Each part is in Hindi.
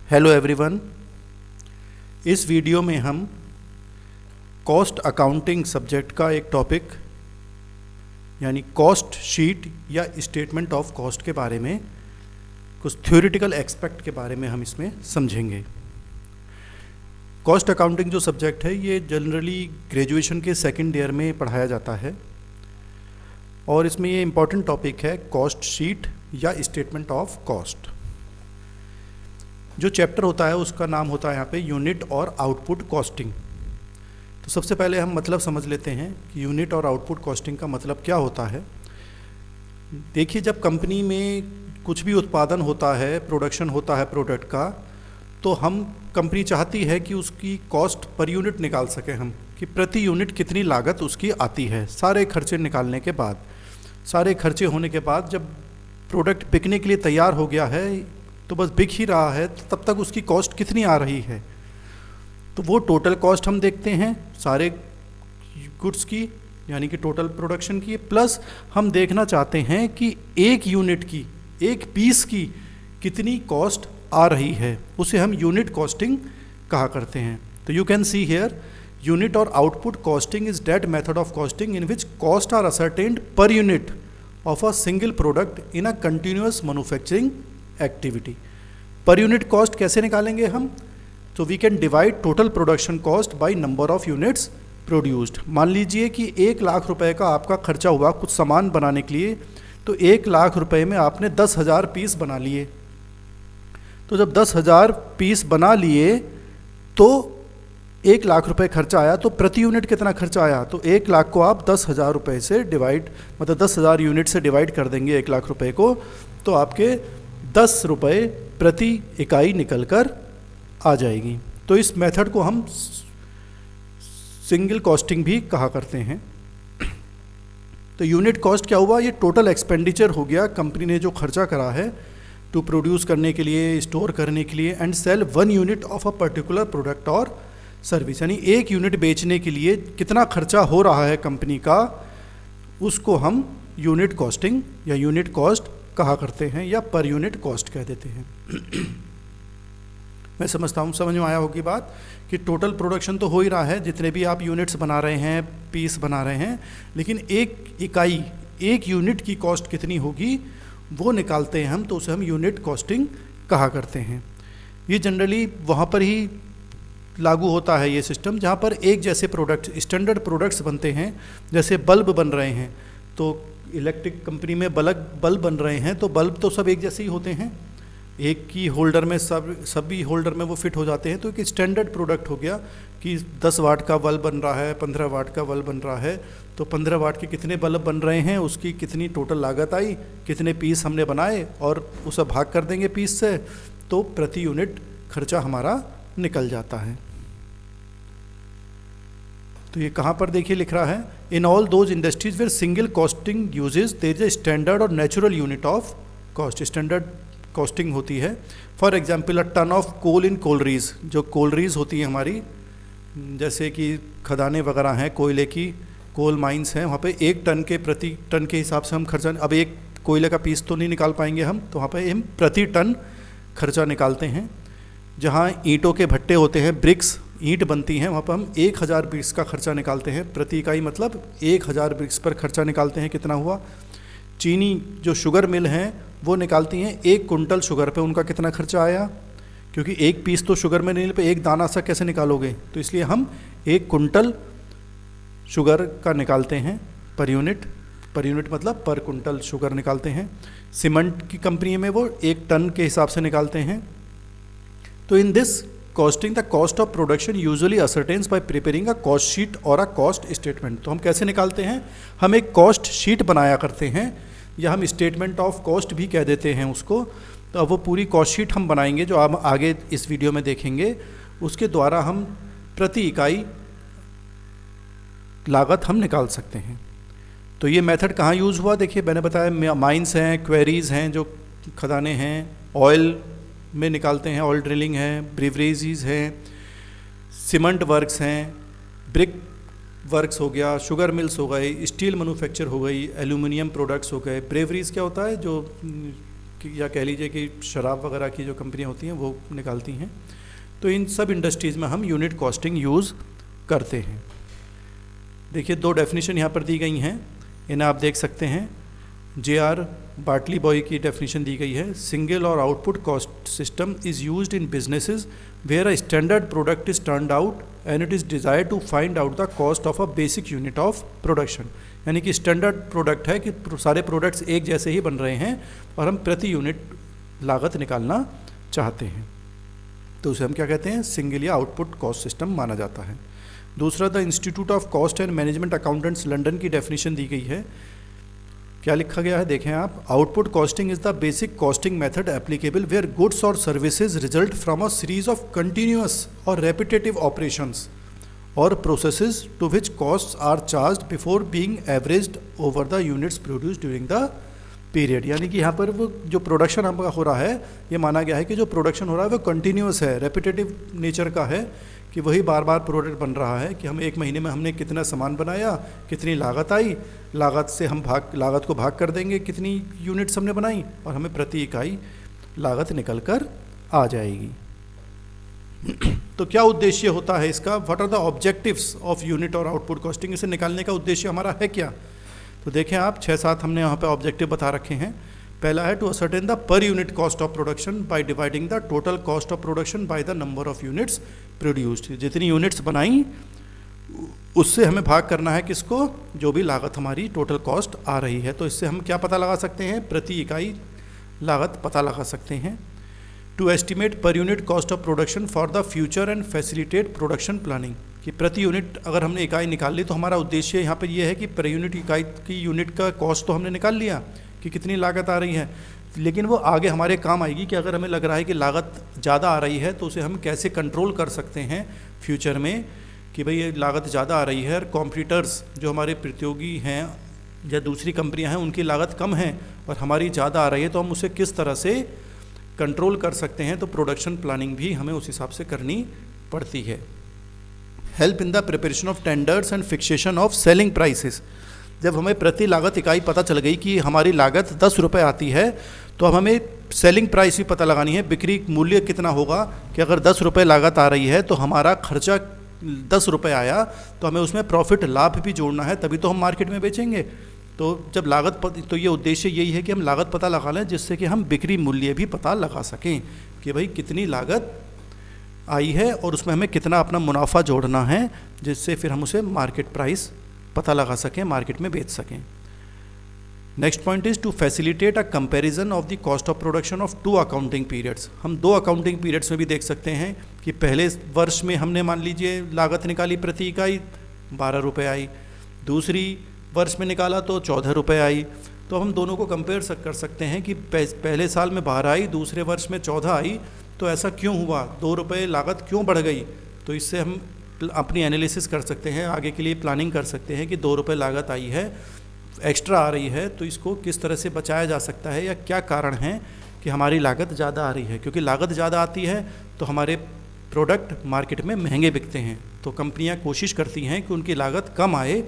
Hello everyone. इस वीडियो में हम कॉस्ट अकाउंटिंग सब्जेक्ट का एक टॉपिक यानी कॉस्ट शीट या स्टेटमेंट ऑफ कॉस्ट के बारे में कुछ थ्योरेटिकल एस्पेक्ट के बारे में हम इसमें समझेंगे। कॉस्ट अकाउंटिंग जो सब्जेक्ट है ये जनरली ग्रेजुएशन के सेकंड ईयर में पढ़ाया जाता है और इसमें ये इम्पॉर्टेंट टॉपिक है कॉस्ट शीट या स्टेटमेंट ऑफ कॉस्ट। जो चैप्टर होता है उसका नाम होता है यहाँ पे यूनिट और आउटपुट कॉस्टिंग। तो सबसे पहले हम मतलब समझ लेते हैं कि यूनिट और आउटपुट कॉस्टिंग का मतलब क्या होता है। देखिए, जब कंपनी में कुछ भी उत्पादन होता है, प्रोडक्शन होता है प्रोडक्ट का, तो हम कंपनी चाहती है कि उसकी कॉस्ट पर यूनिट निकाल सकें हम, कि प्रति यूनिट कितनी लागत उसकी आती है। सारे खर्चे निकालने के बाद, सारे खर्चे होने के बाद जब प्रोडक्ट बिकने के लिए तैयार हो गया है, तो बस बिक ही रहा है, तो तब तक उसकी कॉस्ट कितनी आ रही है, तो वो टोटल कॉस्ट हम देखते हैं सारे गुड्स की, यानी कि टोटल प्रोडक्शन की, प्लस हम देखना चाहते हैं कि एक यूनिट की, एक पीस की कितनी कॉस्ट आ रही है, उसे हम यूनिट कॉस्टिंग कहा करते हैं। तो you can see here, unit और output costing is that method of costing in which cost are ascertained per unit of a single product in a continuous manufacturing activity. Per unit cost कैसे निकालेंगे हम? तो we can divide total production cost by number of units produced. मान लीजिए कि 1 लाख रुपए का आपका खर्चा हुआ कुछ सामान बनाने के लिए, तो 1 लाख रुपए में आपने 10,000 पीस बना लिए। तो जब 10,000 पीस बना लिए तो 1 लाख रुपए खर्चा आया, तो प्रति यूनिट कितना खर्चा आया? तो 1 लाख को आप 10,000 रुपये से डिवाइड, मतलब 10,000 यूनिट से डिवाइड कर देंगे 1 लाख रुपए को, तो आपके 10 रुपये प्रति इकाई निकल कर आ जाएगी। तो इस मेथड को हम सिंगल कॉस्टिंग भी कहा करते हैं। तो यूनिट कॉस्ट क्या हुआ? ये टोटल एक्सपेंडिचर हो गया, कंपनी ने जो खर्चा करा है टू प्रोड्यूस करने के लिए, स्टोर करने के लिए, and sell 1 unit of a particular product or service, यानी 1 यूनिट बेचने के लिए कितना खर्चा हो रहा है कंपनी का, उसको हम यूनिट कॉस्टिंग या यूनिट कॉस्ट कहा करते हैं, या पर यूनिट कॉस्ट कह देते हैं। मैं समझता हूँ समझ में आया होगी बात, कि टोटल प्रोडक्शन तो हो ही रहा है, जितने भी आप यूनिट्स बना रहे हैं, पीस बना रहे हैं, लेकिन एक इकाई, एक यूनिट की कॉस्ट कितनी होगी वो निकालते हैं हम, तो उसे हम यूनिट कॉस्टिंग कहा करते हैं। ये जनरली वहाँ पर ही लागू होता है ये सिस्टम जहाँ पर एक जैसे प्रोडक्ट, स्टैंडर्ड प्रोडक्ट्स बनते हैं। जैसे बल्ब बन रहे हैं, तो इलेक्ट्रिक कंपनी में बल्ब बन रहे हैं, तो बल्ब तो सब एक जैसे ही होते हैं, एक ही होल्डर में सभी होल्डर में वो फिट हो जाते हैं। तो एक स्टैंडर्ड प्रोडक्ट हो गया कि 10 वाट का बल्ब बन रहा है, 15 वाट का बल्ब बन रहा है, तो 15 वाट के कितने बल्ब बन रहे हैं, उसकी कितनी टोटल लागत आई, कितने पीस हमने बनाए, और उसे भाग कर देंगे पीस से, तो प्रति यूनिट खर्चा हमारा निकल जाता है। तो ये कहाँ पर देखिए लिख रहा है, in all those industries where single costing uses there is a standard और natural unit of cost. Standard costing होती है। For example, a ton of coal in collieries, जो कोलरीज होती हैं हमारी, जैसे कि खदानें वगैरह हैं, कोयले की कोल माइंस हैं, वहाँ पे 1 टन के प्रति टन के हिसाब से हम खर्चा, अब एक कोयले का पीस तो नहीं निकाल पाएंगे हम, तो वहाँ पे हम प्रति टन खर्चा निकालते हैं। जहाँ ईंटों के भट्टे होते हैं, ब्रिक्स, ईंट बनती हैं, वहाँ पर हम 1000 ब्रिक्स का खर्चा निकालते हैं प्रति इकाई, मतलब 1000 ब्रिक्स पर खर्चा निकालते हैं, कितना हुआ। चीनी जो शुगर मिल हैं वो निकालती हैं 1 कुंटल शुगर पे उनका कितना खर्चा आया, क्योंकि एक पीस तो शुगर में नहीं, पे एक दाना सा कैसे निकालोगे, तो इसलिए हम 1 कुंटल शुगर का निकालते हैं पर यूनिट। पर यूनिट मतलब पर कुंटल शुगर निकालते हैं। सीमेंट की कंपनी में वो 1 टन के हिसाब से निकालते हैं। तो in this costing the cost of production usually ascertains by preparing a cost sheet और अ कॉस्ट स्टेटमेंट। तो हम कैसे निकालते हैं? हम एक कॉस्ट शीट बनाया करते हैं, या हम स्टेटमेंट ऑफ कॉस्ट भी कह देते हैं उसको। तो अब वो पूरी कॉस्ट शीट हम बनाएंगे, जो हम आगे इस वीडियो में देखेंगे। उसके द्वारा हम प्रति इकाई लागत हम निकाल सकते हैं। तो ये मेथड कहाँ यूज़ हुआ? देखिए, मैंने बताया माइंस हैं, क्वेरीज हैं, जो खदानें हैं, ऑयल में निकालते हैं, ऑयल ड्रिलिंग है, ब्रिवरेजीज हैं, सीमेंट वर्क्स हैं, ब्रिक वर्क्स हो गया, शुगर मिल्स हो गए, स्टील मैन्युफैक्चर हो गई, एल्यूमिनियम प्रोडक्ट्स हो गए। ब्रेवरीज क्या होता है? जो या कह लीजिए कि शराब वगैरह की जो कंपनियां होती हैं वो निकालती हैं। तो इन सब इंडस्ट्रीज़ में हम यूनिट कॉस्टिंग यूज़ करते हैं। देखिए 2 डेफिनेशन यहाँ पर दी गई हैं, इन्हें आप देख सकते हैं। J.R. बार्टली बॉय की डेफिनेशन दी गई है, single or output cost system is used in businesses where a standard product is turned out and it is desire to find out the cost of a basic unit of production. यानी कि स्टैंडर्ड प्रोडक्ट है कि सारे प्रोडक्ट्स एक जैसे ही बन रहे हैं और हम प्रति यूनिट लागत निकालना चाहते हैं, तो उसे हम क्या कहते हैं, सिंगल या आउटपुट कॉस्ट सिस्टम माना जाता है। दूसरा, the institute of cost and management accountants London की डेफिनेशन दी गई है। क्या लिखा गया है देखें आप, output costing is the basic costing method applicable where goods और services result from a series of continuous और रेपिटेटिव ऑपरेशंस और processes to which costs are charged before being averaged over the units produced during the period. यानी कि यहाँ पर वो जो प्रोडक्शन आपका हो रहा है, ये माना गया है कि जो प्रोडक्शन हो रहा है वो कंटिन्यूअस है, रेपिटेटिव नेचर का है, कि वही बार बार प्रोडक्ट बन रहा है कि हम एक महीने में हमने कितना सामान बनाया, कितनी लागत आई, लागत से हम लागत को भाग कर देंगे कितनी यूनिट्स हमने बनाई और हमें प्रति इकाई लागत निकल कर आ जाएगी। तो क्या उद्देश्य होता है इसका, what are the objectives of unit और आउटपुट कॉस्टिंग, इसे निकालने का उद्देश्य हमारा है क्या। तो देखें आप 6-7 हमने यहाँ पे ऑब्जेक्टिव बता रखे हैं। पहला है to ascertain the per unit cost of production by dividing the total cost of production by the number of units produced. जितनी यूनिट्स बनाई उससे हमें भाग करना है किसको, जो भी लागत हमारी टोटल कॉस्ट आ रही है। तो इससे हम क्या पता लगा सकते हैं, प्रति इकाई लागत पता लगा सकते हैं। To estimate per unit cost of production for the future and facilitate production planning, कि प्रति यूनिट अगर हमने इकाई निकाल ली तो हमारा उद्देश्य यहाँ पर यह है कि पर यूनिट इकाई की यूनिट का कॉस्ट तो हमने निकाल लिया कि कितनी लागत आ रही है, लेकिन वो आगे हमारे काम आएगी कि अगर हमें लग रहा है कि लागत ज़्यादा आ रही है तो उसे हम कैसे कंट्रोल कर सकते हैं फ्यूचर में, कि भाई ये लागत ज़्यादा आ रही है और कॉम्पिटिटर्स जो हमारे प्रतियोगी हैं या दूसरी कंपनियां हैं उनकी लागत कम है और हमारी ज़्यादा आ रही है, तो हम उसे किस तरह से कंट्रोल कर सकते हैं। तो प्रोडक्शन प्लानिंग भी हमें उस हिसाब से करनी पड़ती है। Help in the preparation of tenders and fixation of selling prices, जब हमें प्रति लागत इकाई पता चल गई कि हमारी लागत 10 रुपये आती है तो अब हमें सेलिंग प्राइस भी पता लगानी है, बिक्री मूल्य कितना होगा, कि अगर 10 रुपये लागत आ रही है तो हमारा खर्चा 10 रुपये आया तो हमें उसमें प्रॉफिट लाभ भी जोड़ना है, तभी तो हम मार्केट में बेचेंगे। तो जब लागत तो ये उद्देश्य यही है कि हम लागत पता लगा लें जिससे कि हम बिक्री मूल्य भी पता लगा सकें कि भाई कितनी लागत आई है और उसमें हमें कितना अपना मुनाफा जोड़ना है, जिससे फिर हम उसे मार्केट प्राइस पता लगा सकें, मार्केट में बेच सकें। Next point is to facilitate a comparison of the cost of production of 2 accounting periods. हम 2 अकाउंटिंग पीरियड्स में भी देख सकते हैं कि पहले वर्ष में हमने मान लीजिए लागत निकाली प्रति इकाई 12 रुपये आई, दूसरी वर्ष में निकाला तो 14 रुपये आई। तो हम दोनों को कंपेयर कर सकते हैं कि पहले साल में 12 आई, दूसरे वर्ष में 14 आई, तो ऐसा क्यों हुआ, 2 रुपये लागत क्यों बढ़ गई। तो इससे हम अपनी एनालिसिस कर सकते हैं, आगे के लिए प्लानिंग कर सकते हैं कि 2 रुपये लागत आई है, एक्स्ट्रा आ रही है, तो इसको किस तरह से बचाया जा सकता है या क्या कारण है कि हमारी लागत ज़्यादा आ रही है। क्योंकि लागत ज़्यादा आती है तो हमारे प्रोडक्ट मार्केट में महंगे बिकते हैं, तो कंपनियां कोशिश करती हैं कि उनकी लागत कम आए,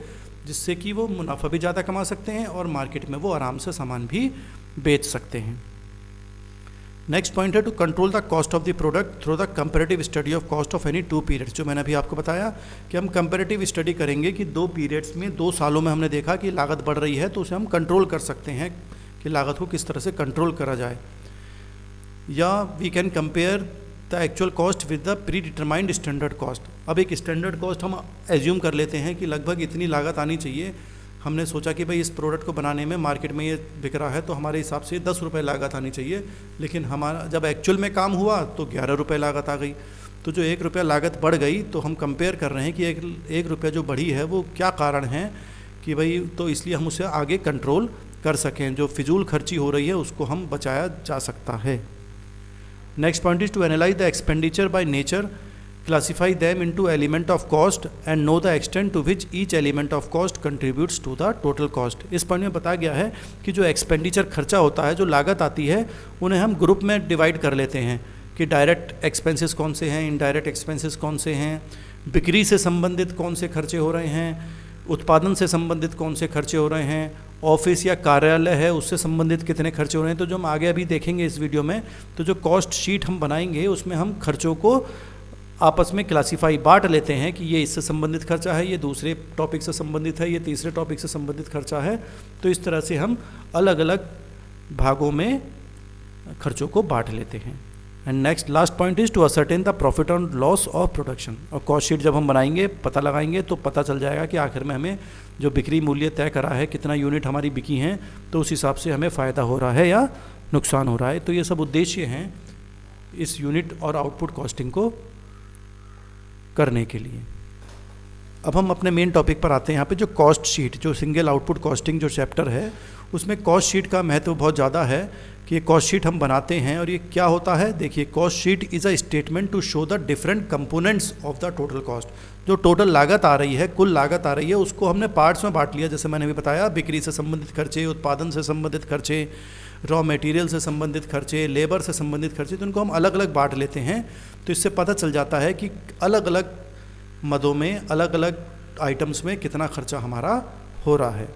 जिससे कि वो मुनाफा भी ज़्यादा कमा सकते हैं और मार्केट में वो आराम से सामान भी बेच सकते हैं। नेक्स्ट पॉइंट है to control the cost of the product through the comparative study of cost of any 2 periods. जो मैंने अभी आपको बताया कि हम कंपैरेटिव स्टडी करेंगे कि 2 पीरियड्स में 2 सालों में हमने देखा कि लागत बढ़ रही है, तो उसे हम कंट्रोल कर सकते हैं कि लागत को किस तरह से कंट्रोल करा जाए। या we can compare the actual cost with the predetermined standard cost. अब एक स्टैंडर्ड कॉस्ट हम एज्यूम कर लेते हैं कि लगभग इतनी लागत आनी चाहिए, हमने सोचा कि भाई इस प्रोडक्ट को बनाने में मार्केट में ये बिक रहा है तो हमारे हिसाब से 10 रुपये लागत आनी चाहिए, लेकिन हमारा जब एक्चुअल में काम हुआ तो 11 रुपये लागत आ गई। तो जो 1 रुपया लागत बढ़ गई, तो हम कंपेयर कर रहे हैं कि एक रुपया जो बढ़ी है वो क्या कारण है कि भाई, तो इसलिए हम उसे आगे कंट्रोल कर सकें, जो फिजूल खर्ची हो रही है उसको हम बचाया जा सकता है। Next point is to analyse the expenditure by nature, classify them into element of cost and know the extent to which each element of cost contributes to the total cost। इस पॉइंट में बताया गया है कि जो एक्सपेंडिचर खर्चा होता है, जो लागत आती है, उन्हें हम ग्रुप में डिवाइड कर लेते हैं कि डायरेक्ट एक्सपेंसेस कौन से हैं, इनडायरेक्ट एक्सपेंसेस कौन से हैं, बिक्री से संबंधित कौन से खर्चे हो रहे हैं, उत्पादन से संबंधित कौन से खर्चे हो रहे हैं, ऑफिस या कार्यालय है उससे संबंधित कितने खर्चे हो रहे हैं। तो जो हम आगे अभी देखेंगे इस वीडियो में, तो जो कॉस्ट शीट हम बनाएंगे उसमें हम खर्चों को आपस में क्लासीफाई बांट लेते हैं कि ये इससे संबंधित खर्चा है, ये दूसरे टॉपिक से संबंधित है, ये तीसरे टॉपिक से संबंधित खर्चा है। तो इस तरह से हम अलग अलग भागों में खर्चों को बांट लेते हैं। And next last point is to ascertain the profit or loss of production. और कॉस्ट शीट जब हम बनाएंगे, पता लगाएंगे, तो पता चल जाएगा कि आखिर में हमें जो बिक्री मूल्य तय करा है, कितना यूनिट हमारी बिकी हैं, तो उस हिसाब से हमें फ़ायदा हो रहा है या नुकसान हो रहा है। तो ये सब उद्देश्य हैं इस यूनिट और आउटपुट कॉस्टिंग को करने के लिए। अब हम अपने मेन टॉपिक पर आते हैं। यहाँ पे जो कॉस्ट शीट, जो सिंगल आउटपुट कॉस्टिंग जो चैप्टर है, उसमें कॉस्ट शीट का महत्व बहुत ज़्यादा है कि ये कॉस्ट शीट हम बनाते हैं। और ये क्या होता है, देखिए, cost sheet is a statement to show the different components of the total cost. जो टोटल लागत आ रही है, कुल लागत आ रही है, उसको हमने पार्ट्स में बांट लिया। जैसे मैंने भी बताया, बिक्री से संबंधित खर्चे, उत्पादन से संबंधित खर्चे, रॉ मटेरियल से संबंधित खर्चे, लेबर से संबंधित खर्चे, तो उनको हम अलग अलग बांट लेते हैं। तो इससे पता चल जाता है कि अलग अलग मदों में, अलग अलग आइटम्स में कितना खर्चा हमारा हो रहा है।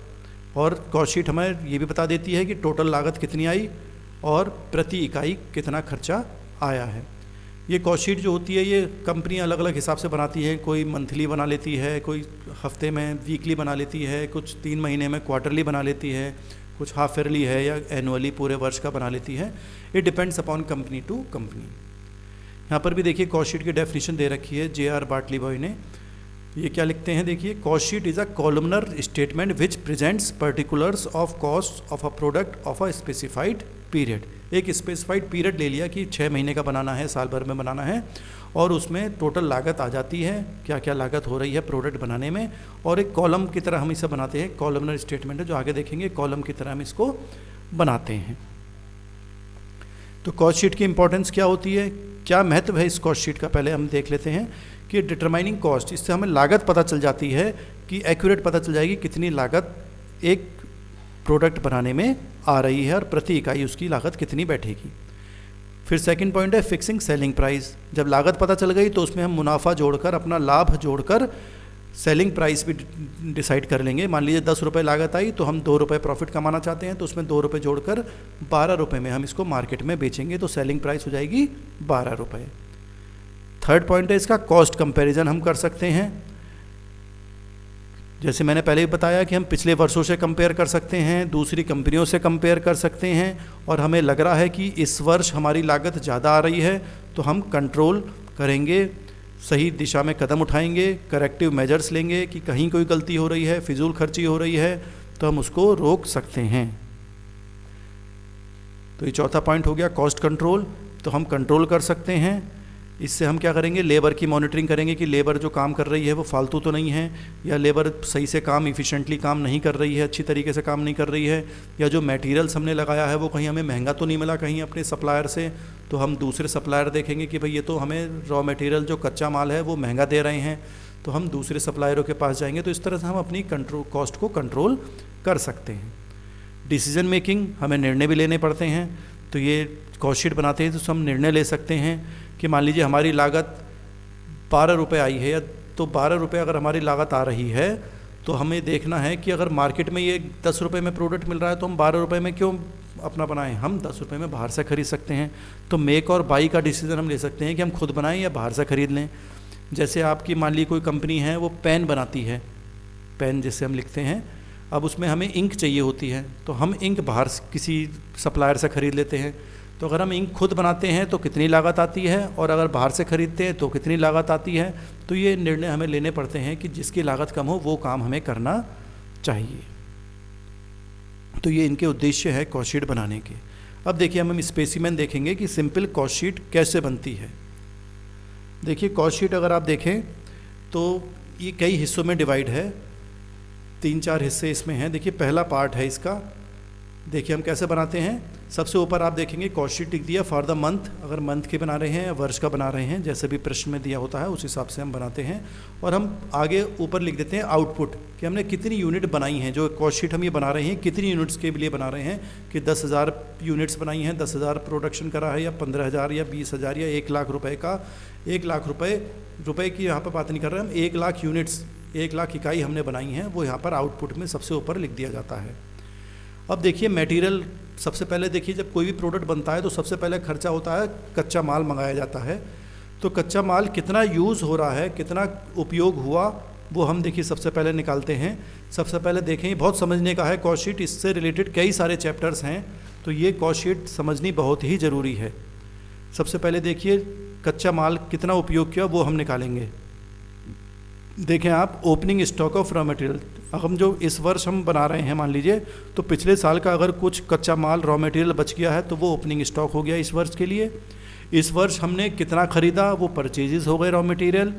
और कॉस्ट शीट हमें ये भी बता देती है कि टोटल लागत कितनी आई और प्रति इकाई कितना खर्चा आया है। ये कॉस्ट शीट जो होती है, ये कंपनियां अलग अलग हिसाब से बनाती हैं। कोई मंथली बना लेती है, कोई हफ्ते में वीकली बना लेती है, कुछ 3 महीने में क्वार्टरली बना लेती है, कुछ हाफ ईयरली है या एनुअली पूरे वर्ष का बना लेती है। It depends upon company to company. यहाँ पर भी देखिए कॉस्ट शीट की डेफिनेशन दे रखी है J.R. बार्टली बॉय ने। ये क्या लिखते हैं, देखिए, cost sheet is a columnar statement which presents particulars of cost of a product of a specified period. एक स्पेसिफाइड पीरियड ले लिया कि 6 महीने का बनाना है, साल भर में बनाना है, और उसमें टोटल लागत आ जाती है, क्या क्या लागत हो रही है प्रोडक्ट बनाने में, और एक कॉलम की तरह हम इसे बनाते हैं। कॉलमनर स्टेटमेंट है, जो आगे देखेंगे, कॉलम की तरह हम इसको बनाते हैं। तो कॉस्ट शीट की इंपॉर्टेंस क्या होती है, क्या महत्व है इस कॉस्ट शीट का, पहले हम देख लेते हैं कि डिटरमाइनिंग कॉस्ट, इससे हमें लागत पता चल जाती है कि एक्यूरेट पता चल जाएगी कितनी लागत एक प्रोडक्ट बनाने में आ रही है और प्रति इकाई उसकी लागत कितनी बैठेगी। फिर सेकंड पॉइंट है फिक्सिंग सेलिंग प्राइस। जब लागत पता चल गई तो उसमें हम मुनाफा जोड़कर, अपना लाभ जोड़कर सेलिंग प्राइस भी डिसाइड कर लेंगे। मान लीजिए 10 रुपये लागत आई तो हम 2 रुपये प्रॉफिट कमाना चाहते हैं, तो उसमें 2 रुपये जोड़कर 12 रुपये में हम इसको मार्केट में बेचेंगे, तो सेलिंग प्राइस हो जाएगी 12 रुपये। थर्ड पॉइंट है इसका कॉस्ट कंपैरिजन हम कर सकते हैं। जैसे मैंने पहले भी बताया कि हम पिछले वर्षों से कंपेयर कर सकते हैं, दूसरी कंपनियों से कंपेयर कर सकते हैं, और हमें लग रहा है कि इस वर्ष हमारी लागत ज़्यादा आ रही है तो हम कंट्रोल करेंगे, सही दिशा में कदम उठाएंगे, करेक्टिव मेजर्स लेंगे कि कहीं कोई गलती हो रही है, फिजूल खर्ची हो रही है, तो हम उसको रोक सकते हैं। तो ये चौथा पॉइंट हो गया कॉस्ट कंट्रोल। तो हम कंट्रोल कर सकते हैं। इससे हम क्या करेंगे, लेबर की मॉनिटरिंग करेंगे कि लेबर जो काम कर रही है वो फालतू तो नहीं है, या लेबर सही से काम, इफ़िशेंटली काम नहीं कर रही है, अच्छी तरीके से काम नहीं कर रही है, या जो मटेरियल्स हमने लगाया है वो कहीं हमें महंगा तो नहीं मिला कहीं अपने सप्लायर से, तो हम दूसरे सप्लायर देखेंगे कि भाई ये तो हमें रॉ मटेरियल जो कच्चा माल है वो महंगा दे रहे हैं, तो हम दूसरे सप्लायरों के पास जाएंगे। तो इस तरह से हम अपनी कॉस्ट को कंट्रोल कर सकते हैं। डिसीजन मेकिंग, हमें निर्णय भी लेने पड़ते हैं। तो ये कॉस्ट शीट बनाते हैं तो हम निर्णय ले सकते हैं कि मान लीजिए हमारी लागत 12 रुपये आई है, तो 12 रुपये अगर हमारी लागत आ रही है तो हमें देखना है कि अगर मार्केट में ये 10 रुपये में प्रोडक्ट मिल रहा है तो हम 12 रुपये में क्यों अपना बनाएं, हम 10 रुपये में बाहर से खरीद सकते हैं। तो मेक और बाई का डिसीज़न हम ले सकते हैं कि हम खुद बनाएं या बाहर से खरीद लें। जैसे आपकी मान ली कोई कंपनी है, वो पेन बनाती है, पेन जिससे हम लिखते हैं, अब उसमें हमें इंक चाहिए होती है, तो हम इंक बाहर किसी सप्लायर से ख़रीद लेते हैं। तो अगर हम इंक खुद बनाते हैं तो कितनी लागत आती है, और अगर बाहर से ख़रीदते हैं तो कितनी लागत आती है। तो ये निर्णय हमें लेने पड़ते हैं कि जिसकी लागत कम हो वो काम हमें करना चाहिए। तो ये इनके उद्देश्य है कॉस्ट शीट बनाने के। अब देखिए हम स्पेसिमेन देखेंगे कि सिंपल कॉस्ट शीट कैसे बनती है। देखिए कॉस्ट शीट अगर आप देखें तो ये कई हिस्सों में डिवाइड है, 3-4 हिस्से इसमें हैं। देखिए पहला पार्ट है इसका, देखिए हम कैसे बनाते हैं। सबसे ऊपर आप देखेंगे कॉस्ट शीट लिख दिया फॉर द मंथ, अगर मंथ के बना रहे हैं या वर्ष का बना रहे हैं, जैसे भी प्रश्न में दिया होता है उस हिसाब से हम बनाते हैं। और हम आगे ऊपर लिख देते हैं आउटपुट, कि हमने कितनी यूनिट बनाई हैं। जो कॉस्ट शीट हम ये बना रहे हैं कितनी यूनिट्स के लिए बना रहे हैं, कि 10,000 यूनिट्स बनाई हैं, 10,000 प्रोडक्शन करा है, या 15,000 या 20,000 या 1 लाख रुपए का, 1 लाख रुपए की यहाँ पर बात नहीं कर रहे हम, 1 लाख यूनिट्स, 1 लाख इकाई हमने बनाई हैं, वो यहाँ पर आउटपुट में सबसे ऊपर लिख दिया जाता है। अब देखिए मटेरियल, सबसे पहले देखिए जब कोई भी प्रोडक्ट बनता है तो सबसे पहले खर्चा होता है, कच्चा माल मंगाया जाता है। तो कच्चा माल कितना यूज़ हो रहा है, कितना उपयोग हुआ, वो हम देखिए सबसे पहले निकालते हैं। सबसे पहले देखें, बहुत समझने का है कॉस्ट शीट, इससे रिलेटेड कई सारे चैप्टर्स हैं, तो ये कॉस्ट शीट समझनी बहुत ही ज़रूरी है। सबसे पहले देखिए कच्चा माल कितना उपयोग किया वो हम निकालेंगे। देखें आप, opening stock of raw material, हम जो इस वर्ष हम बना रहे हैं मान लीजिए, तो पिछले साल का अगर कुछ कच्चा माल रॉ मटेरियल बच गया है तो वो ओपनिंग स्टॉक हो गया इस वर्ष के लिए। इस वर्ष हमने कितना ख़रीदा, वो परचेजेस हो गए रॉ मटेरियल।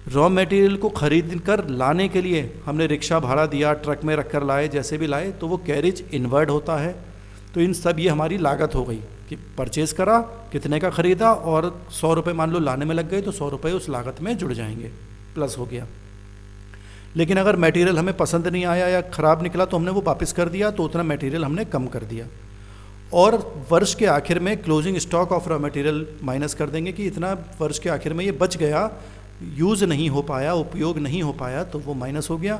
रॉ मटेरियल को ख़रीद कर लाने के लिए हमने रिक्शा भाड़ा दिया, ट्रक में रख कर लाए, जैसे भी लाए, तो वो कैरेज इनवर्ड होता है। तो इन सब ये हमारी लागत हो गई कि परचेज़ करा, कितने का ख़रीदा, और 100 रुपये मान लो लाने में लग गए, तो 100 रुपये उस लागत में जुड़ जाएंगे, प्लस हो गया। लेकिन अगर मटेरियल हमें पसंद नहीं आया या ख़राब निकला तो हमने वो वापस कर दिया, तो उतना मटेरियल हमने कम कर दिया। और वर्ष के आखिर में closing stock of raw material minus कर देंगे कि इतना वर्ष के आखिर में ये बच गया, यूज़ नहीं हो पाया, उपयोग नहीं हो पाया, तो वो माइनस हो गया।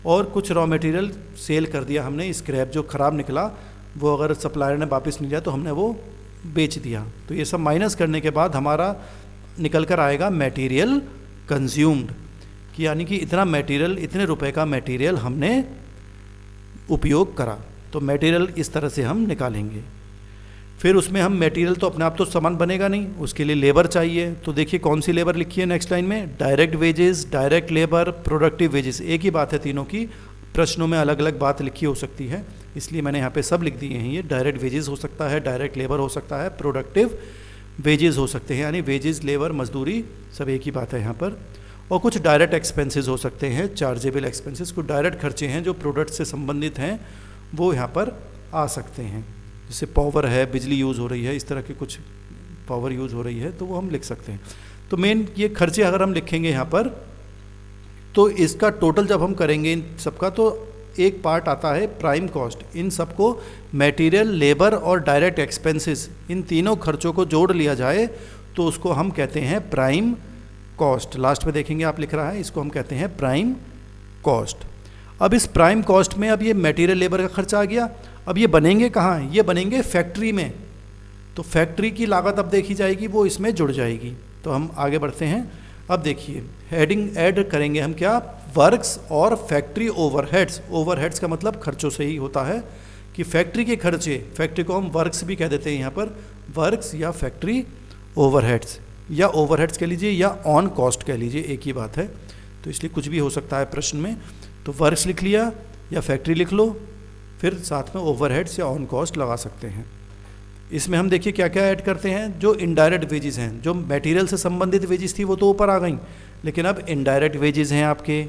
और कुछ रॉ मटेरियल सेल कर दिया हमने, स्क्रैप जो ख़राब निकला वो अगर सप्लायर ने वापस नहीं लिया तो हमने वो बेच दिया। तो ये सब माइनस करने के बाद हमारा निकल कर आएगा मटेरियल कंज्यूम्ड, कि यानी कि इतना मटेरियल, इतने रुपए का मटेरियल हमने उपयोग करा। तो मटेरियल इस तरह से हम निकालेंगे। फिर उसमें हम मटेरियल, तो अपने आप तो सामान बनेगा नहीं, उसके लिए लेबर चाहिए। तो देखिए कौन सी लेबर लिखी है नेक्स्ट लाइन में, direct wages, direct labour, productive wages. एक ही बात है तीनों की, प्रश्नों में अलग अलग बात लिखी हो सकती है, इसलिए मैंने यहाँ पे सब लिख दिए हैं। ये डायरेक्ट वेजेस हो सकता है, डायरेक्ट लेबर हो सकता है, प्रोडक्टिव वेजेस हो सकते हैं, यानी वेजेस, लेबर, मजदूरी, सब एक ही बात है यहाँ पर। और कुछ डायरेक्ट एक्सपेंसेस हो सकते हैं, चार्जेबल एक्सपेंसेस, कुछ डायरेक्ट खर्चे हैं जो प्रोडक्ट से संबंधित हैं, वो यहाँ पर आ सकते हैं। जैसे पावर है, बिजली यूज़ हो रही है, इस तरह के कुछ पावर यूज़ हो रही है, तो वो हम लिख सकते हैं। तो मेन ये खर्चे अगर हम लिखेंगे यहाँ पर, तो इसका टोटल जब हम करेंगे इन सबका, तो एक पार्ट आता है प्राइम कॉस्ट। इन सबको मटेरियल, लेबर और डायरेक्ट एक्सपेंसेस, इन तीनों खर्चों को जोड़ लिया जाए तो उसको हम कहते हैं प्राइम कॉस्ट। लास्ट में देखेंगे आप लिख रहा है, इसको हम कहते हैं प्राइम कॉस्ट। अब इस प्राइम कॉस्ट में अब ये मटेरियल, लेबर का खर्चा आ गया। अब ये बनेंगे कहाँ, ये बनेंगे फैक्ट्री में, तो फैक्ट्री की लागत अब देखी जाएगी, वो इसमें जुड़ जाएगी। तो हम आगे बढ़ते हैं। अब देखिए हेडिंग ऐड करेंगे हम क्या, वर्क्स और फैक्ट्री ओवरहेड्स। ओवरहेड्स का मतलब खर्चों से ही होता है कि फैक्ट्री के खर्चे, फैक्ट्री को हम वर्क्स भी कह देते हैं यहाँ पर, वर्क्स या फैक्ट्री ओवरहेड्स, या ओवरहेड्स कह लीजिए या ऑन कॉस्ट कह लीजिए, एक ही बात है। तो इसलिए कुछ भी हो सकता है प्रश्न में। तो वर्क्स लिख लिया या फैक्ट्री लिख लो, फिर साथ में ओवरहेड्स या ऑन कॉस्ट लगा सकते हैं। इसमें हम देखिए क्या क्या ऐड करते हैं, जो इनडायरेक्ट वेजेस हैं, जो मटेरियल से संबंधित वेजेस थी वो तो ऊपर आ गई, लेकिन अब इनडायरेक्ट वेजेस हैं आपके।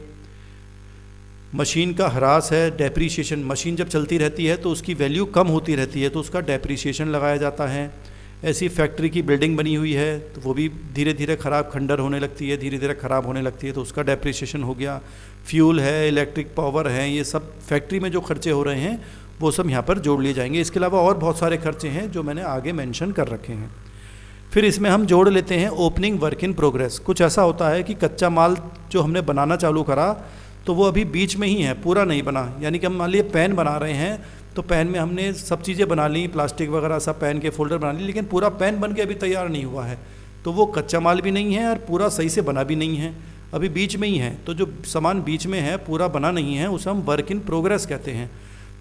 मशीन का ह्रास है, डेप्रीशिएशन, मशीन जब चलती रहती है तो उसकी वैल्यू कम होती रहती है, तो उसका डेप्रीशिएशन लगाया जाता है। ऐसी फैक्ट्री की बिल्डिंग बनी हुई है तो वो भी धीरे धीरे ख़राब, खंडर होने लगती है, धीरे धीरे ख़राब होने लगती है, तो उसका डेप्रीशिएशन हो गया। फ्यूल है, इलेक्ट्रिक पावर है, ये सब फैक्ट्री में जो खर्चे हो रहे हैं वो सब यहाँ पर जोड़ लिए जाएंगे। इसके अलावा और बहुत सारे खर्चे हैं जो मैंने आगे मेंशन कर रखे हैं। फिर इसमें हम जोड़ लेते हैं ओपनिंग वर्क इन प्रोग्रेस। कुछ ऐसा होता है कि कच्चा माल जो हमने बनाना चालू करा तो वो अभी बीच में ही है, पूरा नहीं बना। यानी कि हम मान लीजिए पेन बना रहे हैं, तो पेन में हमने सब चीज़ें बना ली, प्लास्टिक वगैरह सब पेन के फोल्डर बना ली, लेकिन पूरा पेन बन के अभी तैयार नहीं हुआ है, तो वो कच्चा माल भी नहीं है और पूरा सही से बना भी नहीं है, अभी बीच में ही है। तो जो सामान बीच में है, पूरा बना नहीं है, उसे हम वर्क इन प्रोग्रेस कहते हैं।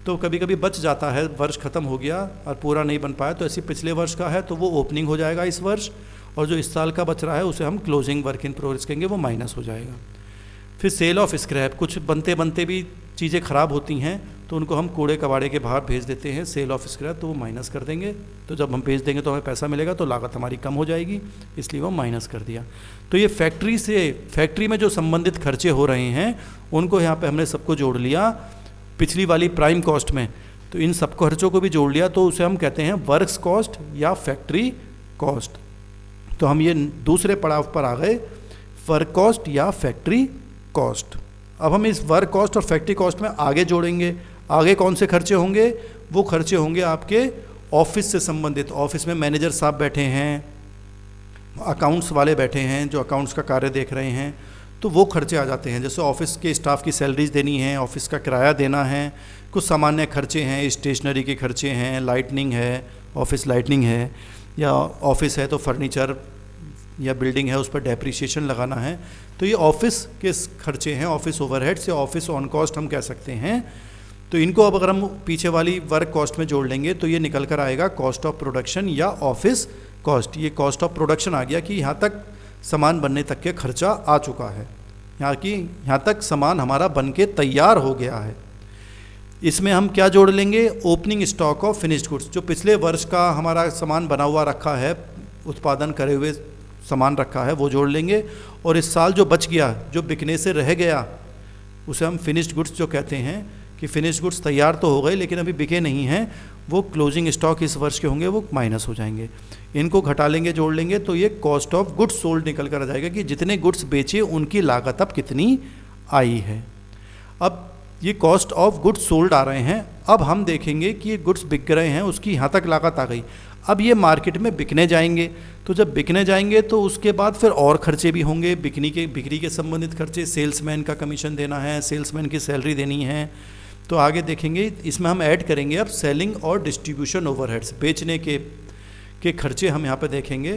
तो कभी कभी बच जाता है, वर्ष ख़त्म हो गया और पूरा नहीं बन पाया, तो ऐसे पिछले वर्ष का है तो वो ओपनिंग हो जाएगा इस वर्ष, और जो इस साल का बच रहा है उसे हम क्लोजिंग वर्क इन प्रोग्रेस कहेंगे, वो माइनस हो जाएगा। फिर सेल ऑफ स्क्रैप, कुछ बनते बनते भी चीज़ें ख़राब होती हैं तो उनको हम कूड़े कबाड़े के बाहर भेज देते हैं, सेल ऑफ स्क्रैप, तो वो माइनस कर देंगे। तो जब हम भेज देंगे तो हमें पैसा मिलेगा, तो लागत हमारी कम हो जाएगी, इसलिए वो माइनस कर दिया। तो ये फैक्ट्री में जो संबंधित खर्चे हो रहे हैं उनको यहाँ पे हमने सबको जोड़ लिया पिछली वाली प्राइम कॉस्ट में, तो इन सब खर्चों को भी जोड़ लिया, तो उसे हम कहते हैं वर्क्स कॉस्ट या फैक्ट्री कॉस्ट। तो हम ये दूसरे पड़ाव पर आ गए, वर्क कॉस्ट या फैक्ट्री कॉस्ट। अब हम इस वर्क कॉस्ट और फैक्ट्री कॉस्ट में आगे जोड़ेंगे। आगे कौन से खर्चे होंगे, वो खर्चे होंगे आपके ऑफिस से संबंधित। ऑफिस में मैनेजर साहब बैठे हैं, अकाउंट्स वाले बैठे हैं जो अकाउंट्स का कार्य देख रहे हैं, तो वो खर्चे आ जाते हैं। जैसे ऑफिस के स्टाफ की सैलरीज देनी है, ऑफिस का किराया देना है, कुछ सामान्य खर्चे हैं, स्टेशनरी के खर्चे हैं, लाइटनिंग है, ऑफिस लाइटनिंग है, या ऑफिस है तो फर्नीचर या बिल्डिंग है उस पर डेप्रिसिएशन लगाना है। तो ये ऑफिस के खर्चे हैं, ऑफिस ओवरहेड्स या ऑफिस ऑन कॉस्ट हम कह सकते हैं। तो इनको अब अगर हम पीछे वाली वर्क कॉस्ट में जोड़ लेंगे तो ये निकल कर आएगा कॉस्ट ऑफ प्रोडक्शन या ऑफिस कॉस्ट। ये कॉस्ट ऑफ प्रोडक्शन आ गया कि यहाँ तक सामान बनने तक के खर्चा आ चुका है, यहाँ तक सामान हमारा बन के तैयार हो गया है। इसमें हम क्या जोड़ लेंगे, opening stock of finished goods, जो पिछले वर्ष का हमारा सामान बना हुआ रखा है, उत्पादन करे हुए सामान रखा है वो जोड़ लेंगे। और इस साल जो बच गया, जो बिकने से रह गया, उसे हम फिनिश्ड गुड्स जो कहते हैं कि फिनिश्ड गुड्स तैयार तो हो गए लेकिन अभी बिके नहीं हैं, वो क्लोजिंग स्टॉक इस वर्ष के होंगे, वो माइनस हो जाएंगे। इनको घटा लेंगे, जोड़ लेंगे तो ये कॉस्ट ऑफ गुड्स सोल्ड निकल कर आ जाएगा कि जितने गुड्स बेचे उनकी लागत अब कितनी आई है। अब ये कॉस्ट ऑफ गुड्स सोल्ड आ रहे हैं। अब हम देखेंगे कि ये गुड्स बिक रहे हैं, उसकी यहाँ तक लागत आ गई। अब ये मार्केट में बिकने जाएंगे, तो जब बिकने जाएंगे तो उसके बाद फिर और खर्चे भी होंगे, बिक्री के संबंधित खर्चे, सेल्समैन का कमीशन देना है, सेल्समैन की सैलरी देनी है। तो आगे देखेंगे इसमें हम ऐड करेंगे अब सेलिंग और डिस्ट्रीब्यूशन ओवरहेड्स, बेचने के खर्चे हम यहाँ पे देखेंगे।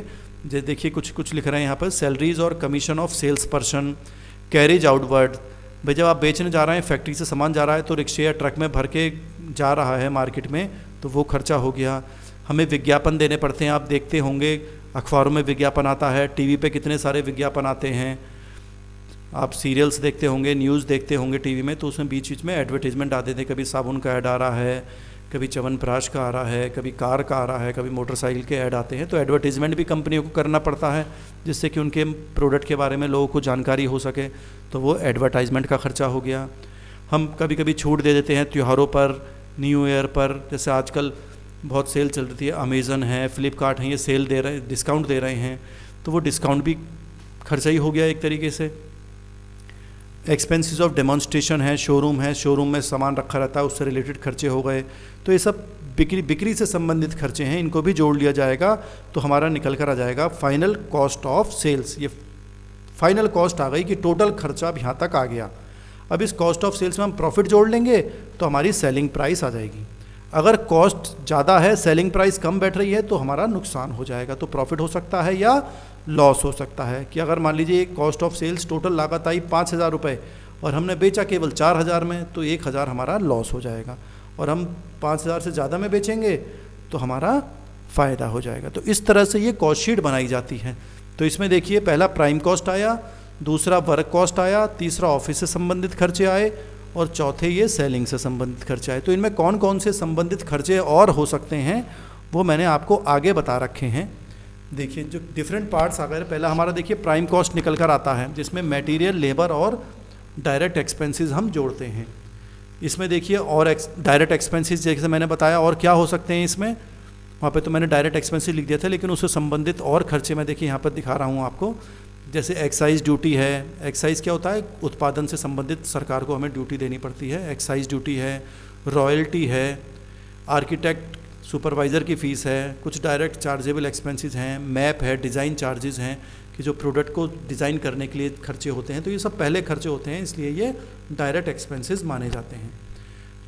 जैसे देखिए कुछ लिख रहे हैं यहाँ पर, सैलरीज और commission of sales person, carriage outward. भाई जब आप बेचने जा रहे हैं, फैक्ट्री से सामान जा रहा है तो रिक्शे या ट्रक में भर के जा रहा है मार्केट में, तो वो खर्चा हो गया। हमें विज्ञापन देने पड़ते हैं, आप देखते होंगे अखबारों में विज्ञापन आता है, टीवी पे कितने सारे विज्ञापन आते हैं, आप सीरियल्स देखते होंगे, न्यूज़ देखते होंगे टीवी में, तो उसमें बीच बीच में एडवर्टीजमेंट आते थे। कभी साबुन का ऐड आ रहा है, कभी च्यवनप्राश का आ रहा है, कभी कार का आ रहा है, कभी मोटरसाइकिल के ऐड आते हैं। तो एडवर्टीजमेंट भी कंपनियों को करना पड़ता है जिससे कि उनके प्रोडक्ट के बारे में लोगों को जानकारी हो सके, तो वो एडवर्टाइजमेंट का खर्चा हो गया। हम कभी कभी छूट दे देते हैं त्योहारों पर, न्यू ईयर पर, जैसे आजकल बहुत सेल चल रही है, अमेज़न है, फ्लिपकार्ट है, ये सेल दे रहे हैं, डिस्काउंट दे रहे हैं, तो वो डिस्काउंट भी खर्चा ही हो गया एक तरीके से। एक्सपेंसेस ऑफ डेमोन्स्ट्रेशन है, शोरूम में सामान रखा रहता है, उससे रिलेटेड खर्चे हो गए। तो ये सब बिक्री से संबंधित खर्चे हैं, इनको भी जोड़ लिया जाएगा तो हमारा निकल कर आ जाएगा फाइनल कॉस्ट ऑफ सेल्स। ये फाइनल कॉस्ट आ गई कि टोटल खर्चा अब यहाँ तक आ गया। अब इस कॉस्ट ऑफ सेल्स में हम प्रॉफिट जोड़ लेंगे तो हमारी सेलिंग प्राइस आ जाएगी। अगर कॉस्ट ज़्यादा है, सेलिंग प्राइस कम बैठ रही है, तो हमारा नुकसान हो जाएगा। तो प्रॉफिट हो सकता है या लॉस हो सकता है कि अगर मान लीजिए कॉस्ट ऑफ सेल्स टोटल लागत आई 5,000 रुपये और हमने बेचा केवल 4,000 में, तो 1,000 हमारा लॉस हो जाएगा। और हम 5,000 से ज़्यादा में बेचेंगे तो हमारा फ़ायदा हो जाएगा। तो इस तरह से ये कॉस्ट शीट बनाई जाती है। तो इसमें देखिए, पहला प्राइम कॉस्ट आया, दूसरा वर्क कॉस्ट आया, तीसरा ऑफिस से संबंधित खर्चे आए, और चौथे ये सेलिंग से संबंधित खर्चे आए। तो इनमें कौन कौन से संबंधित खर्चे और हो सकते हैं वो मैंने आपको आगे बता रखे हैं। देखिए जो डिफरेंट पार्ट्स आ गए, पहला हमारा देखिए प्राइम कॉस्ट निकल कर आता है, जिसमें मटेरियल, लेबर और डायरेक्ट एक्सपेंसेस हम जोड़ते हैं। इसमें देखिए और डायरेक्ट एक्सपेंसेस जैसे मैंने बताया, और क्या हो सकते हैं इसमें, वहाँ पे तो मैंने डायरेक्ट एक्सपेंसेस लिख दिया था, लेकिन उससे संबंधित और खर्चे मैं देखिए यहाँ पर दिखा रहा हूँ आपको। जैसे एक्साइज ड्यूटी है, एक्साइज क्या होता है, उत्पादन से संबंधित सरकार को हमें ड्यूटी देनी पड़ती है, एक्साइज ड्यूटी है, रॉयल्टी है, आर्किटेक्ट सुपरवाइज़र की फ़ीस है, कुछ डायरेक्ट चार्जेबल एक्सपेंसेस हैं, मैप है, डिज़ाइन चार्जेस हैं कि जो प्रोडक्ट को डिज़ाइन करने के लिए खर्चे होते हैं। तो ये सब पहले खर्चे होते हैं, इसलिए ये डायरेक्ट एक्सपेंसेस माने जाते हैं।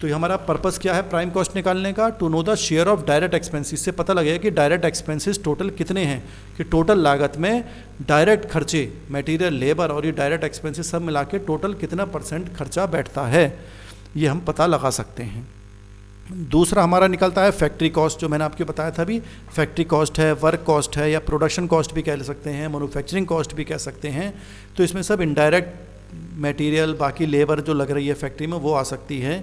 तो ये हमारा पर्पस क्या है प्राइम कॉस्ट निकालने का, to know the share of direct expenses. से पता लगेगा कि डायरेक्ट एक्सपेंसेस टोटल कितने हैं, कि टोटल लागत में डायरेक्ट खर्चे, मटेरियल, लेबर और ये डायरेक्ट एक्सपेंसेस सब मिला के टोटल कितना % खर्चा बैठता है, ये हम पता लगा सकते हैं। दूसरा हमारा निकलता है फैक्ट्री कॉस्ट, जो मैंने आपको बताया था अभी। फैक्ट्री कॉस्ट है, वर्क कॉस्ट है, या प्रोडक्शन कॉस्ट भी कह सकते हैं, मैन्युफैक्चरिंग कॉस्ट भी कह सकते हैं। तो इसमें सब इनडायरेक्ट मटेरियल, बाकी लेबर जो लग रही है फैक्ट्री में, वो आ सकती है।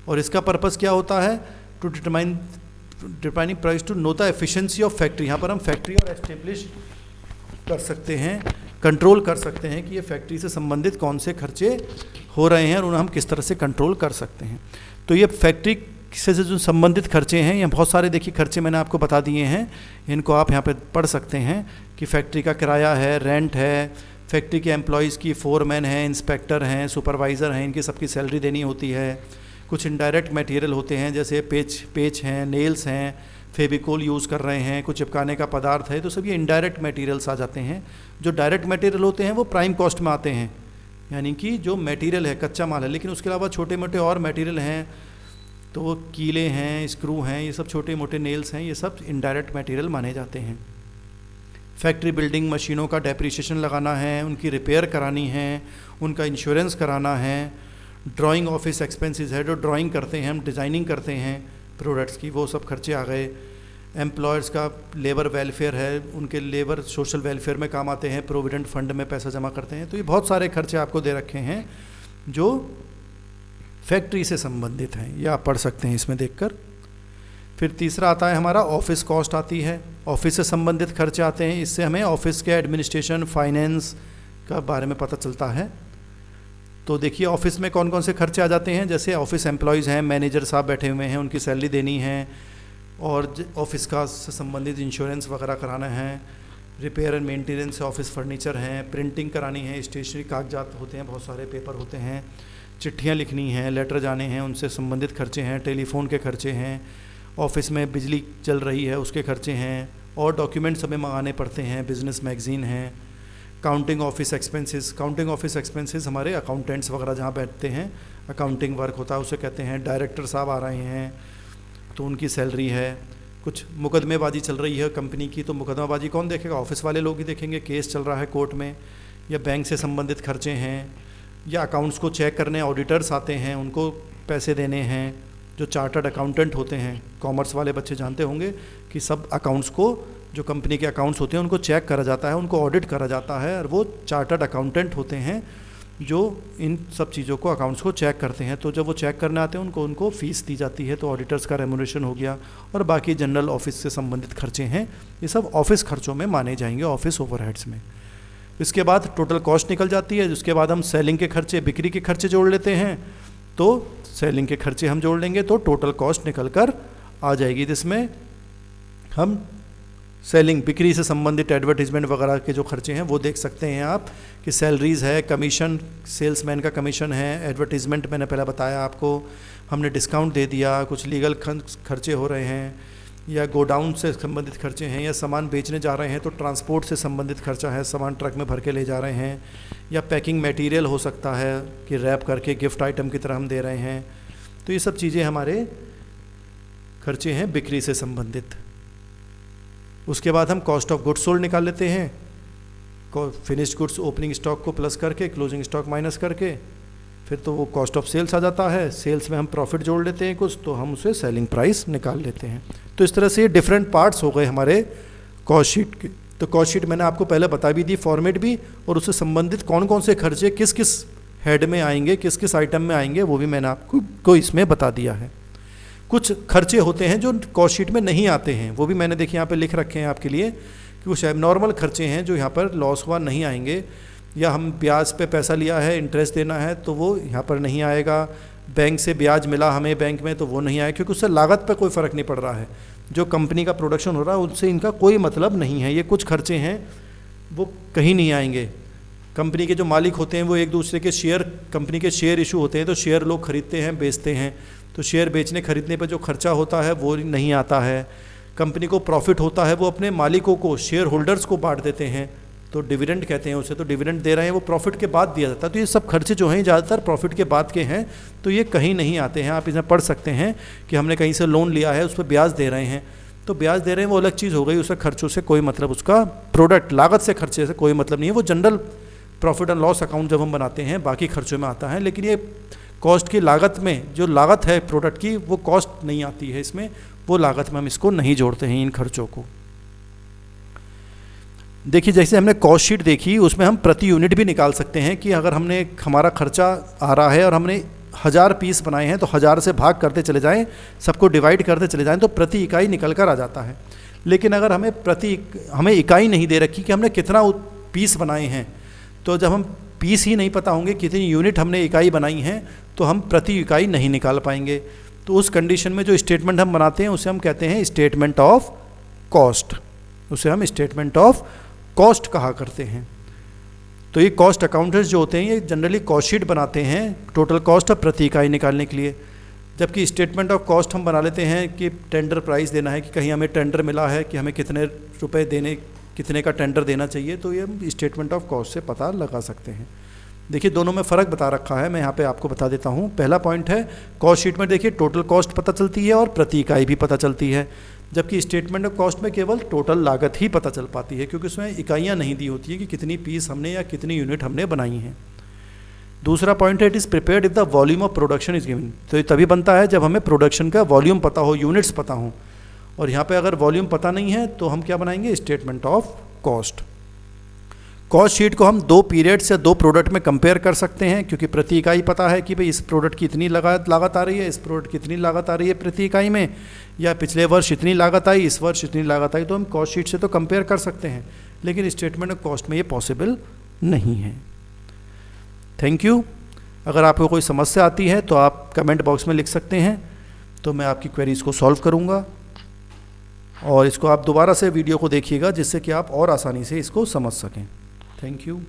और इसका पर्पस क्या होता है, to determining price to know the efficiency of factory. यहाँ पर हम फैक्ट्री और एस्टेब्लिश कर सकते हैं, कंट्रोल कर सकते हैं कि ये फैक्ट्री से संबंधित कौन से खर्चे हो रहे हैं और उन्हें हम किस तरह से कंट्रोल कर सकते हैं। तो ये फैक्ट्री से जो संबंधित खर्चे हैं, ये बहुत सारे देखिए खर्चे मैंने आपको बता दिए हैं, इनको आप यहाँ पे पढ़ सकते हैं कि फैक्ट्री का किराया है, रेंट है, फैक्ट्री के एम्प्लॉयज़ की, फोरमैन हैं, इंस्पेक्टर हैं, सुपरवाइज़र हैं, इनकी सबकी सैलरी देनी होती है। कुछ इनडायरेक्ट मटेरियल होते हैं, जैसे पेच हैं, नेल्स हैं, फेविकोल यूज़ कर रहे हैं, कुछ चिपकाने का पदार्थ है, तो सब ये इनडायरेक्ट मटेरियल्स आ जाते हैं। जो डायरेक्ट मटेरियल होते हैं वो प्राइम कॉस्ट में आते हैं, यानी कि जो मटेरियल है, कच्चा माल है, लेकिन उसके अलावा छोटे मोटे और मटेरियल हैं, तो वो कीले हैं, स्क्रू हैं, ये सब छोटे मोटे नेल्स हैं, ये सब इनडायरेक्ट मटेरियल माने जाते हैं। फैक्ट्री बिल्डिंग मशीनों का डेप्रिसिएशन लगाना है, उनकी रिपेयर करानी है, उनका इंश्योरेंस कराना है। ड्राइंग ऑफिस एक्सपेंसेस है, जो ड्राइंग करते हैं, हम डिज़ाइनिंग करते हैं प्रोडक्ट्स की, वो सब खर्चे आ गए। एम्प्लॉयर्स का लेबर वेलफेयर है, उनके लेबर सोशल वेलफेयर में काम आते हैं, प्रोविडेंट फंड में पैसा जमा करते हैं। तो ये बहुत सारे खर्चे आपको दे रखे हैं जो फैक्ट्री से संबंधित हैं, ये आप पढ़ सकते हैं इसमें देखकर। फिर तीसरा आता है हमारा ऑफिस कॉस्ट आती है, ऑफिस से संबंधित खर्चे आते हैं। इससे हमें ऑफिस के एडमिनिस्ट्रेशन, फाइनेंस का बारे में पता चलता है। तो देखिए ऑफिस में कौन कौन से खर्चे आ जाते हैं, जैसे ऑफिस एम्प्लॉयज़ हैं, मैनेजर साहब बैठे हुए हैं, उनकी सैलरी देनी है, और ऑफिस का से संबंधित इंश्योरेंस वगैरह कराना है, repair and maintenance office furniture हैं, प्रिंटिंग करानी है, स्टेशनरी कागजात होते हैं, बहुत सारे पेपर होते हैं, चिट्ठियाँ लिखनी हैं, लेटर जाने हैं, उनसे संबंधित खर्चे हैं, टेलीफोन के खर्चे हैं, ऑफिस में बिजली चल रही है उसके खर्चे हैं, और डॉक्यूमेंट्स हमें मंगाने पड़ते हैं, बिजनेस मैगजीन हैं। Counting office expenses, counting office expenses हमारे अकाउंटेंट्स वगैरह जहाँ बैठते हैं, अकाउंटिंग वर्क होता है, उसे कहते हैं। डायरेक्टर साहब आ रहे हैं तो उनकी सैलरी है। कुछ मुकदमेबाजी चल रही है कंपनी की, तो मुकदमेबाजी कौन देखेगा, ऑफिस वाले लोग ही देखेंगे। केस चल रहा है कोर्ट में, या बैंक से संबंधित खर्चे हैं, या अकाउंट्स को चेक करने ऑडिटर्स आते हैं, उनको पैसे देने हैं। जो चार्टर्ड अकाउंटेंट होते हैं, कॉमर्स वाले बच्चे जानते होंगे कि सब अकाउंट्स को, जो कंपनी के अकाउंट्स होते हैं उनको चेक करा जाता है, उनको ऑडिट करा जाता है, और वो चार्टर्ड अकाउंटेंट होते हैं जो इन सब चीज़ों को, अकाउंट्स को चेक करते हैं। तो जब वो चेक करने आते हैं उनको फ़ीस दी जाती है, तो ऑडिटर्स का रेम्यूनरेशन हो गया। और बाकी जनरल ऑफिस से संबंधित खर्चे हैं, ये सब ऑफिस खर्चों में माने जाएंगे, ऑफिस ओवरहेड्स में। इसके बाद टोटल कॉस्ट निकल जाती है, जिसके बाद हम सेलिंग के खर्चे, बिक्री के खर्चे जोड़ लेते हैं। तो सेलिंग के खर्चे हम जोड़ लेंगे तो टोटल कॉस्ट निकल कर आ जाएगी, जिसमें हम सेलिंग, बिक्री से संबंधित एडवर्टीजमेंट वगैरह के जो खर्चे हैं वो देख सकते हैं आप, कि सैलरीज़ है, कमीशन, सेल्समैन का कमीशन है, एडवर्टीजमेंट मैंने पहले बताया आपको, हमने डिस्काउंट दे दिया, कुछ लीगल खर्चे हो रहे हैं, या गोडाउन से संबंधित खर्चे हैं, या सामान बेचने जा रहे हैं तो ट्रांसपोर्ट से संबंधित खर्चा है, सामान ट्रक में भर के ले जा रहे हैं, या पैकिंग मटेरियल हो सकता है कि रैप करके गिफ्ट आइटम की तरह हम दे रहे हैं। तो ये सब चीज़ें हमारे खर्चे हैं बिक्री से संबंधित। उसके बाद हम कॉस्ट ऑफ गुड्स सोल्ड निकाल लेते हैं, फिनिश्ड गुड्स ओपनिंग स्टॉक को प्लस करके, क्लोजिंग स्टॉक माइनस करके, फिर तो वो कॉस्ट ऑफ सेल्स आ जाता है। सेल्स में हम प्रॉफिट जोड़ लेते हैं कुछ, तो हम उसे सेलिंग प्राइस निकाल लेते हैं। तो इस तरह से ये डिफरेंट पार्ट्स हो गए हमारे कॉस्ट शीट के। तो कॉस्ट शीट मैंने आपको पहले बता भी दी, फॉर्मेट भी, और उससे संबंधित कौन कौन से खर्चे किस किस हेड में आएंगे, किस किस आइटम में आएंगे, वो भी मैंने आपको इसमें बता दिया है। कुछ खर्चे होते हैं जो कॉस्ट शीट में नहीं आते हैं, वो भी मैंने देखिए यहाँ पे लिख रखे हैं आपके लिए, कि कुछ एबनॉर्मल खर्चे हैं जो यहाँ पर लॉस हुआ नहीं आएंगे, या हम ब्याज पे पैसा लिया है, इंटरेस्ट देना है, तो वो यहाँ पर नहीं आएगा। बैंक से ब्याज मिला हमें बैंक में, तो वो नहीं आएगा, क्योंकि उससे लागत पे कोई फ़र्क नहीं पड़ रहा है। जो कंपनी का प्रोडक्शन हो रहा है उससे इनका कोई मतलब नहीं है। ये कुछ खर्चे हैं वो कहीं नहीं आएंगे। कंपनी के जो मालिक होते हैं वो एक दूसरे के शेयर, कंपनी के शेयर इशू होते हैं, तो शेयर लोग खरीदते हैं, बेचते हैं, तो शेयर बेचने खरीदने पर जो खर्चा होता है वो नहीं आता है। कंपनी को प्रॉफिट होता है, वो अपने मालिकों को, शेयर होल्डर्स को बांट देते हैं, तो डिविडेंड कहते हैं उसे। तो डिविडेंड दे रहे हैं, वो प्रॉफिट के बाद दिया जाता है। तो ये सब खर्चे जो हैं ज़्यादातर प्रॉफिट के बाद के हैं, तो ये कहीं नहीं आते हैं। आप इसमें पढ़ सकते हैं कि हमने कहीं से लोन लिया है, उस पर ब्याज दे रहे हैं, तो ब्याज दे रहे हैं वो अलग चीज़ हो गई, उसका खर्चों से कोई मतलब, उसका प्रोडक्ट लागत से खर्चे से कोई मतलब नहीं है। वो general profit and loss account जब हम बनाते हैं बाकी खर्चों में आता है, लेकिन ये कॉस्ट की लागत में जो लागत है प्रोडक्ट की, वो कॉस्ट नहीं आती है इसमें, वो लागत में हम इसको नहीं जोड़ते हैं इन खर्चों को। देखिए जैसे हमने कॉस्ट शीट देखी, उसमें हम प्रति यूनिट भी निकाल सकते हैं कि अगर हमने, हमारा खर्चा आ रहा है और हमने 1000 पीस बनाए हैं, तो 1000 से भाग करते चले जाएं, सबको डिवाइड करते चले जाएं, तो प्रति इकाई निकल कर आ जाता है। लेकिन अगर हमें इकाई नहीं दे रखी कि हमने कितना पीस बनाए हैं, तो जब हम पीस ही नहीं पता होंगे कितनी यूनिट हमने इकाई बनाई हैं, तो हम प्रति इकाई नहीं निकाल पाएंगे। तो उस कंडीशन में जो स्टेटमेंट हम बनाते हैं उसे हम कहते हैं स्टेटमेंट ऑफ कॉस्ट, उसे हम स्टेटमेंट ऑफ कॉस्ट कहा करते हैं। तो ये कॉस्ट अकाउंटेंट्स जो होते हैं ये जनरली कॉस्ट शीट बनाते हैं टोटल कॉस्ट ऑफ प्रति इकाई निकालने के लिए, जबकि स्टेटमेंट ऑफ कॉस्ट हम बना लेते हैं कि टेंडर प्राइस देना है, कि कहीं हमें टेंडर मिला है कि हमें कितने रुपए देने, कितने का टेंडर देना चाहिए, तो ये हम स्टेटमेंट ऑफ कॉस्ट से पता लगा सकते हैं। देखिए दोनों में फ़र्क बता रखा है, मैं यहाँ पे आपको बता देता हूँ। पहला पॉइंट है कॉस्ट शीट में देखिए टोटल कॉस्ट पता चलती है और प्रति इकाई भी पता चलती है, जबकि स्टेटमेंट ऑफ कॉस्ट में केवल टोटल लागत ही पता चल पाती है, क्योंकि उसमें इकाइयाँ नहीं दी होती है कि कितनी पीस हमने या कितनी यूनिट हमने बनाई हैं। दूसरा पॉइंट है it is prepared if the volume of production is given. तो ये तभी बनता है जब हमें प्रोडक्शन का वॉल्यूम पता हो, यूनिट्स पता हो, और यहाँ पे अगर वॉल्यूम पता नहीं है तो हम क्या बनाएंगे, statement of cost. Cost sheet को हम 2 पीरियड्स या 2 प्रोडक्ट में कंपेयर कर सकते हैं, क्योंकि प्रति इकाई पता है कि भाई इस प्रोडक्ट की इतनी लागत आ रही है, इस प्रोडक्ट की इतनी लागत आ रही है प्रति इकाई में, या पिछले वर्ष इतनी लागत आई, इस वर्ष इतनी लागत आई, तो हम कॉस्ट शीट से तो कंपेयर कर सकते हैं, लेकिन स्टेटमेंट ऑफ कॉस्ट में ये पॉसिबल नहीं है। Thank you. अगर आपको कोई समस्या आती है तो आप कमेंट बॉक्स में लिख सकते हैं, तो मैं आपकी क्वेरीज को सॉल्व करूँगा, और इसको आप दोबारा से वीडियो को देखिएगा जिससे कि आप और आसानी से इसको समझ सकें। Thank you.